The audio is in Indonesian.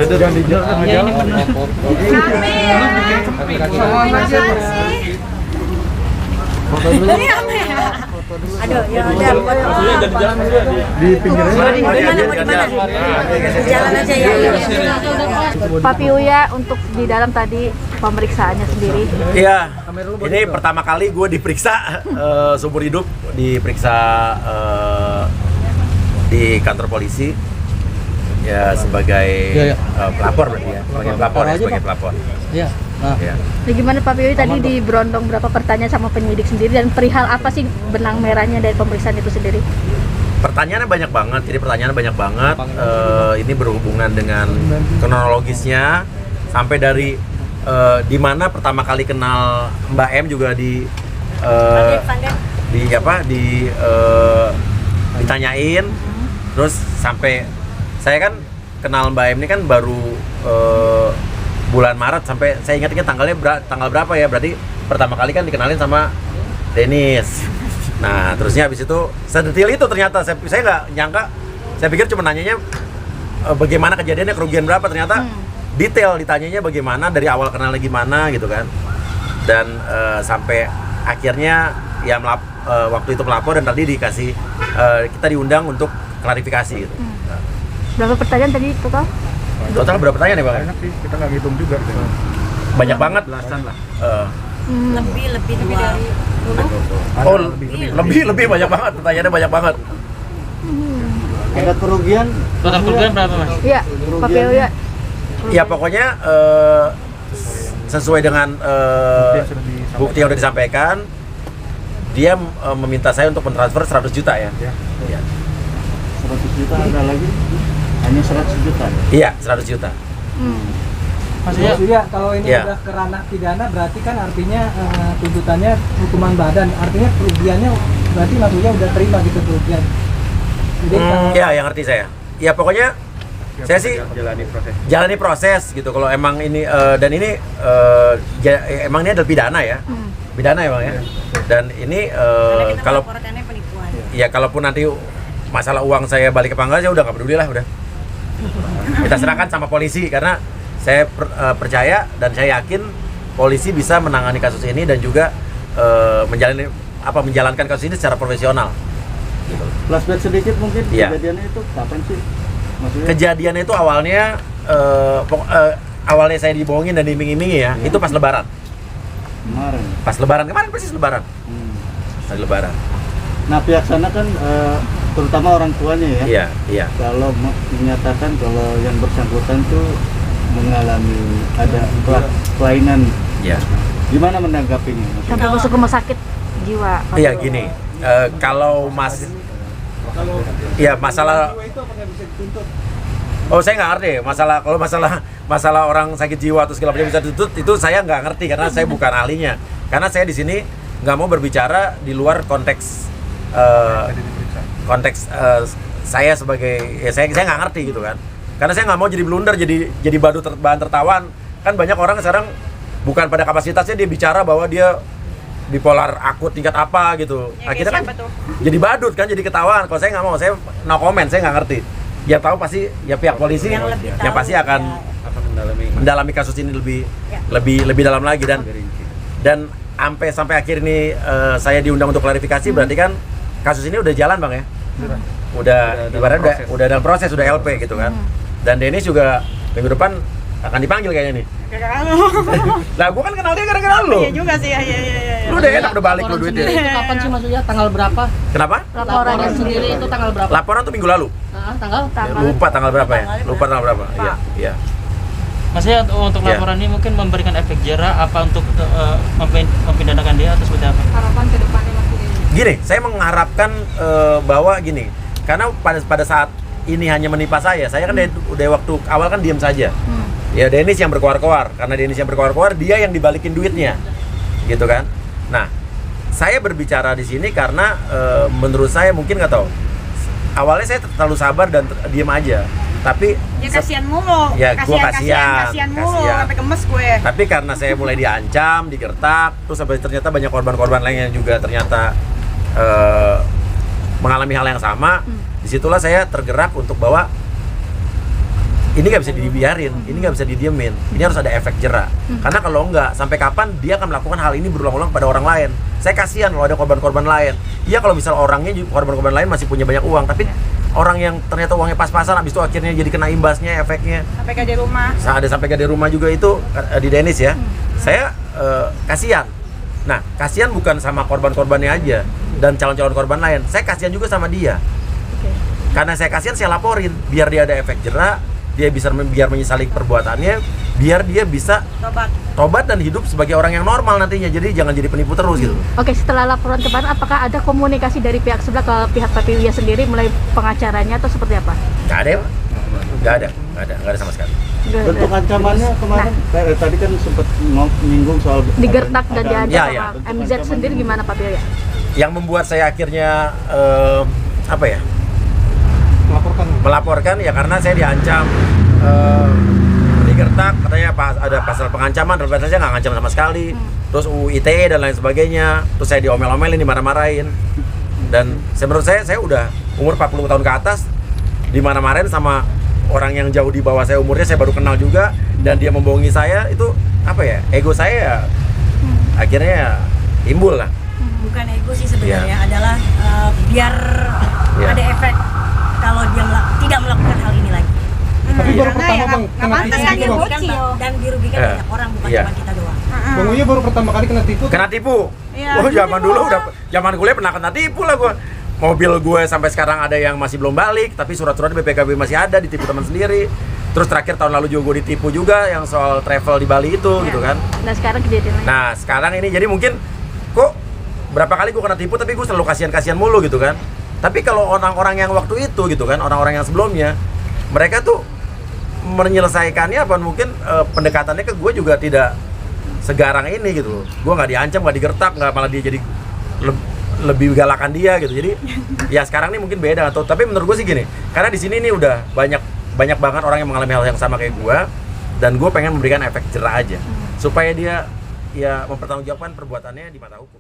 Jangan dijelaskan aja. Foto dulu. Aduh, ya udah Di pinggir aja. di mana? Di jalan aja ya. Pak Piuya, untuk di dalam tadi pemeriksaannya sendiri. Iya, ini pertama kali gue diperiksa seumur hidup, diperiksa di kantor polisi ya sebagai pelapor berarti ya, sebagai pelapor. Iya. Nah. Ya. Nah, gimana Pak Piuya tadi diberondong berapa pertanyaan sama penyidik sendiri dan perihal apa sih benang merahnya dari pemeriksaan itu sendiri? Pertanyaannya banyak banget, ini berhubungan dengan kronologisnya sampai dari di mana pertama kali kenal Mbak M juga ditanyain, terus sampai saya kan kenal Mbak M ini kan baru bulan Maret, sampai saya ingat tanggal berapa ya, berarti pertama kali kan dikenalin sama Dennis. Nah terusnya habis itu sedetil itu ternyata saya nggak nyangka, saya pikir cuma nanyanya bagaimana kejadiannya, kerugian berapa, ternyata detail ditanyanya bagaimana, dari awal kenalnya gimana gitu kan, dan sampai akhirnya ya waktu itu melapor dan tadi dikasih kita diundang untuk klarifikasi gitu. Berapa pertanyaan tadi total? Total berapa pertanyaan ya Bang? Enak sih, kita nggak ngitung juga. Banyak banget. Belasan lah. Lebih dari Lebih banyak banget, pertanyaannya banyak banget. Ada kerugian? Total kerugian berapa Mas? Iya, Pak Piuya. Ya pokoknya sesuai dengan bukti yang sudah disampaikan, dia meminta saya untuk mentransfer 100 juta ya. Ya. 100 juta ada lagi? Hanya 100 juta? Iya, 100 juta. Mas Surya, kalau ini Ya. udah ke ranah pidana berarti kan artinya tuntutannya hukuman badan, artinya kerugiannya berarti Mas Surya udah terima gitu kerugian. Jadi Ya, yang ngerti saya. Ya pokoknya saya sih jalani proses gitu. Kalau emang ini dan ini emang ini adalah pidana ya, pidana ya Bang ya. Dan ini kalau penipuan. ya kalaupun nanti masalah uang saya balik ke pangkal, saya udah nggak peduli lah, udah. Kita serahkan sama polisi karena saya percaya dan saya yakin polisi bisa menangani kasus ini dan juga menjalankan kasus ini secara profesional. Gitu. Flashback sedikit mungkin, Iya. kejadiannya itu kapan sih? Maksudnya? Kejadiannya itu awalnya saya dibohongin dan diiming-imingi ya, itu pas Lebaran. Kemarin persis Lebaran. Pas Lebaran. Nah pihak sana kan terutama orang tuanya ya. Iya. Kalau dinyatakan kalau yang bersangkutan tuh mengalami ada kelainan. Iya. Gimana menanggapinya? Sampai masuk rumah sakit jiwa. Pak Iya Piuya. gini, kalau masalah. Oh saya nggak ngerti kalau masalah orang sakit jiwa atau segala macam bisa dituntut, itu saya nggak ngerti karena saya bukan ahlinya. Karena saya di sini nggak mau berbicara di luar konteks saya sebagai saya nggak ngerti gitu kan. Karena saya nggak mau jadi blunder, jadi bahan tertawan. Kan banyak orang sekarang bukan pada kapasitasnya dia bicara bahwa dia bipolar akut tingkat apa gitu. Ya, Akhirnya kan siapa tuh? jadi badut kan, jadi ketahuan. Kalau saya nggak mau, saya no comment, saya nggak ngerti. Yang tahu pasti ya pihak polisi Yang lebih yang tahu, pasti akan mendalami kasus ini lebih dalam lagi, dan sampai akhir ini saya diundang untuk klarifikasi, berarti kan kasus ini udah jalan Bang ya. Udah ibaratnya udah dalam proses, udah LP gitu kan. Dan Dennis juga minggu depan akan dipanggil kayaknya nih. Lah gua kan kenal dia gara-gara lu. Iya juga sih, iya. Lu udah enak udah balik lu duitnya. Itu kapan sih maksudnya? Tanggal berapa? Kenapa? Laporan sendiri itu tanggal berapa? Laporan tuh minggu lalu. Tanggal? Lupa tanggal berapa ya? Lupa tanggal berapa. Iya. Maksudnya untuk Ya. laporan ini mungkin memberikan efek jera apa untuk mempidanakan dia atau seperti apa? Harapan ke depannya Mas Surya. Gini, saya mengharapkan bahwa gini, karena pada saat ini hanya menimpa saya kan udah waktu awal kan diam saja. Ya Dennis yang berkoar-koar, karena Dennis yang berkoar-koar, dia yang dibalikin duitnya, gitu kan. Nah, saya berbicara di sini karena menurut saya mungkin nggak tahu. Awalnya saya terlalu sabar dan diam aja, tapi Ya kasihan mulu. Ya, gua kasihan mulu sampai gemes gue. Tapi karena saya mulai diancam, digertak, terus sampai ternyata banyak korban-korban lain yang juga ternyata mengalami hal yang sama. Disitulah saya tergerak untuk bahwa ini nggak bisa dibiarin, ini nggak bisa didiemin, ini harus ada efek jera. Karena kalau enggak, sampai kapan dia akan melakukan hal ini berulang-ulang pada orang lain. Saya kasihan kalau ada korban-korban lain. Iya kalau misal orangnya korban-korban lain masih punya banyak uang, tapi orang yang ternyata uangnya pas-pasan, habis itu akhirnya jadi kena imbasnya, efeknya. Sampai ke di rumah. Ada sampai ke di rumah juga itu di Denis ya. Saya kasihan. Nah, kasihan bukan sama korban-korbannya aja dan calon-calon korban lain. Saya kasihan juga sama dia. Karena saya kasihan, saya laporin biar dia ada efek jera. Dia bisa biar menyesali perbuatannya, biar dia bisa tobat dan hidup sebagai orang yang normal nantinya. Jadi jangan jadi penipu terus gitu. Oke, setelah laporan kemarin, apakah ada komunikasi dari pihak sebelah ke pihak Papi Wiyah sendiri mulai pengacaranya atau seperti apa? Nggak ada ya, Pak? Nggak ada sama sekali. Bentuk ancamannya kemarin tadi kan sempat menyinggung soal Digertak dan diajak Ya, sama MZ sendiri gimana Papi Wiyah? Yang membuat saya akhirnya apa ya? Melaporkan ya karena saya diancam, digertak, katanya ada pasal pengancaman, terus saya nggak ngancam sama sekali, terus UU ITE dan lain sebagainya, terus saya diomel-omelin, dimarah-marahin, dan menurut saya udah umur 40 tahun ke atas, dimarah-marahin sama orang yang jauh di bawah saya umurnya, saya baru kenal juga, dan dia membohongi saya, itu apa ya, ego saya ya, akhirnya timbul lah. Bukan ego sih sebenarnya, adalah biar ada efek kalau dia tidak melakukan hal ini lagi. Tapi baru Karena pertama ya bang nggak kena pantas tipu kan gitu, dia bang. bocil. Dan dirugikan banyak orang, bukan Iya. cuma kita doang. Bang Uya baru pertama kali kena tipu. Kena tipu. Iya. Oh, zaman dulu zaman kuliah pernah kena tipu lah gua. Mobil gue sampai sekarang ada yang masih belum balik, tapi surat-surat BPKB masih ada, ditipu teman sendiri. Terus terakhir tahun lalu juga gue ditipu juga yang soal travel di Bali itu gitu kan. Nah sekarang kejadian lain. Nah, sekarang ini jadi mungkin kok berapa kali gue kena tipu tapi gue selalu kasihan-kasihan mulu gitu kan. Tapi kalau orang-orang yang waktu itu gitu kan, orang-orang yang sebelumnya, mereka tuh menyelesaikannya apa mungkin pendekatannya ke gue juga tidak segarang ini gitu. Gue nggak diancam, nggak digertak, nggak malah dia jadi lebih galakan dia gitu. Jadi ya sekarang ini mungkin beda atau tapi menurut gue sih gini, karena di sini nih udah banyak banget orang yang mengalami hal yang sama kayak gue, dan gue pengen memberikan efek jera aja supaya dia ya mempertanggungjawabkan perbuatannya di mata hukum.